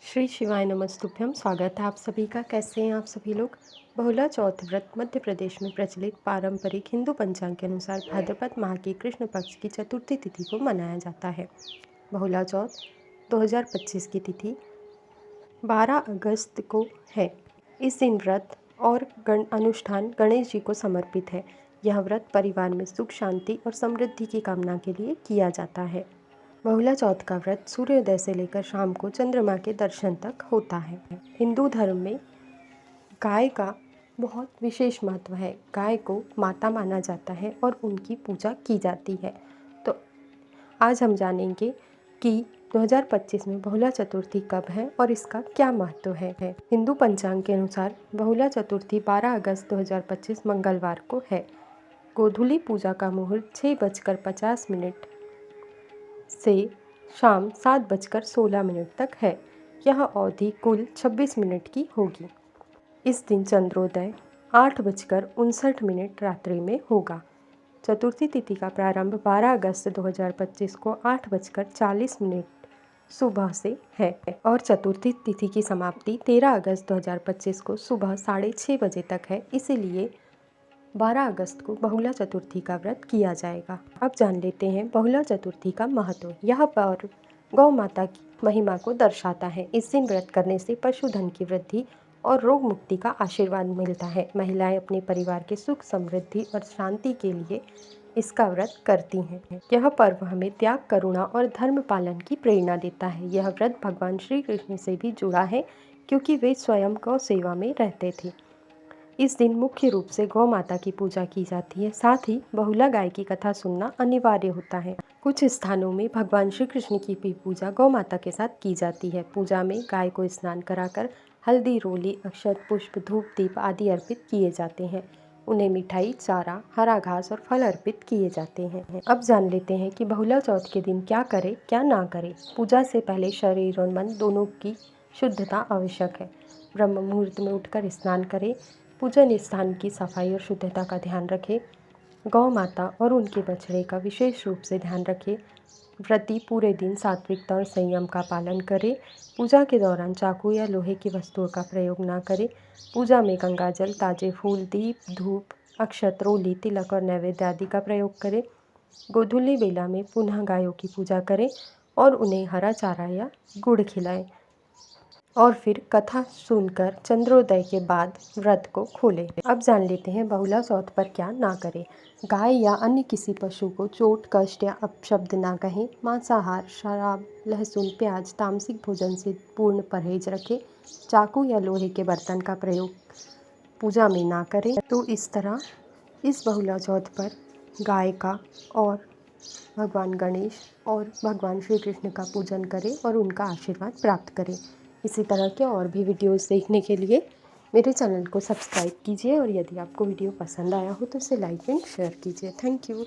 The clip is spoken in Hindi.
श्री शिवाय नमस्तुभ्यम। स्वागत है आप सभी का। कैसे हैं आप सभी लोग। बहुला चौथ व्रत मध्य प्रदेश में प्रचलित पारंपरिक हिंदू पंचांग के अनुसार भाद्रपद माह की कृष्ण पक्ष की चतुर्थी तिथि को मनाया जाता है। बहुला चौथ 2025 की तिथि 12 अगस्त को है। इस दिन व्रत और अनुष्ठान गणेश जी को समर्पित है। यह व्रत परिवार में सुख, शांति और समृद्धि की कामना के लिए किया जाता है। बहुला चौथ का व्रत सूर्योदय से लेकर शाम को चंद्रमा के दर्शन तक होता है। हिंदू धर्म में गाय का बहुत विशेष महत्व है। गाय को माता माना जाता है और उनकी पूजा की जाती है। तो आज हम जानेंगे कि 2025 में बहुला चतुर्थी कब है और इसका क्या महत्व है। हिंदू पंचांग के अनुसार बहुला चतुर्थी 12 अगस्त 2025 मंगलवार को है। गोधूली पूजा का मुहूर्त 6:50 से शाम 7:16 तक है। यह अवधि कुल 26 मिनट की होगी। इस दिन चंद्रोदय 8:59 रात्रि में होगा। चतुर्थी तिथि का प्रारंभ 12 अगस्त 2025 को 8:40 सुबह से है और चतुर्थी तिथि की समाप्ति 13 अगस्त 2025 को सुबह 6:30 बजे तक है। इसीलिए 12 अगस्त को बहुला चतुर्थी का व्रत किया जाएगा। अब जान लेते हैं बहुला चतुर्थी का महत्व। यह पर्व गौ माता की महिमा को दर्शाता है। इस दिन व्रत करने से पशुधन की वृद्धि और रोग मुक्ति का आशीर्वाद मिलता है। महिलाएं अपने परिवार के सुख, समृद्धि और शांति के लिए इसका व्रत करती हैं। यह पर्व हमें त्याग, करुणा और धर्म पालन की प्रेरणा देता है। यह व्रत भगवान श्री कृष्ण से भी जुड़ा है क्योंकि वे स्वयं गौ सेवा में रहते थे। इस दिन मुख्य रूप से गौ माता की पूजा की जाती है। साथ ही बहुला गाय की कथा सुनना अनिवार्य होता है। कुछ स्थानों में भगवान श्री कृष्ण की भी पूजा गौ माता के साथ की जाती है। पूजा में गाय को स्नान कराकर हल्दी, रोली, अक्षत, पुष्प, धूप, दीप आदि अर्पित किए जाते हैं। उन्हें मिठाई, चारा, हरा घास और फल अर्पित किए जाते हैं। अब जान लेते हैं कि बहुला चौथ के दिन क्या करें, क्या ना करें। पूजा से पहले शरीर और मन दोनों की शुद्धता आवश्यक है। ब्रह्म मुहूर्त में उठकर स्नान करें। पूजन स्थान की सफाई और शुद्धता का ध्यान रखें। गौ माता और उनके बछड़े का विशेष रूप से ध्यान रखें। व्रती पूरे दिन सात्विकता और संयम का पालन करें। पूजा के दौरान चाकू या लोहे की वस्तुओं का प्रयोग ना करें। पूजा में गंगाजल, ताजे फूल, दीप, धूप, अक्षत, रोली, तिलक और नैवेद्य आदि का प्रयोग करें। गोधूली बेला में पुनः गायों की पूजा करें और उन्हें हरा चारा या गुड़ खिलाएं और फिर कथा सुनकर चंद्रोदय के बाद व्रत को खोलें। अब जान लेते हैं बहुला चौथ पर क्या ना करें। गाय या अन्य किसी पशु को चोट, कष्ट या अपशब्द ना कहें। मांसाहार, शराब, लहसुन, प्याज, तामसिक भोजन से पूर्ण परहेज रखें। चाकू या लोहे के बर्तन का प्रयोग पूजा में ना करें। तो इस तरह इस बहुला चौथ पर गाय का और भगवान गणेश और भगवान श्री कृष्ण का पूजन करें और उनका आशीर्वाद प्राप्त करें। इसी तरह के और भी वीडियोस देखने के लिए मेरे चैनल को सब्सक्राइब कीजिए और यदि आपको वीडियो पसंद आया हो तो इसे लाइक एंड शेयर कीजिए। Thank you.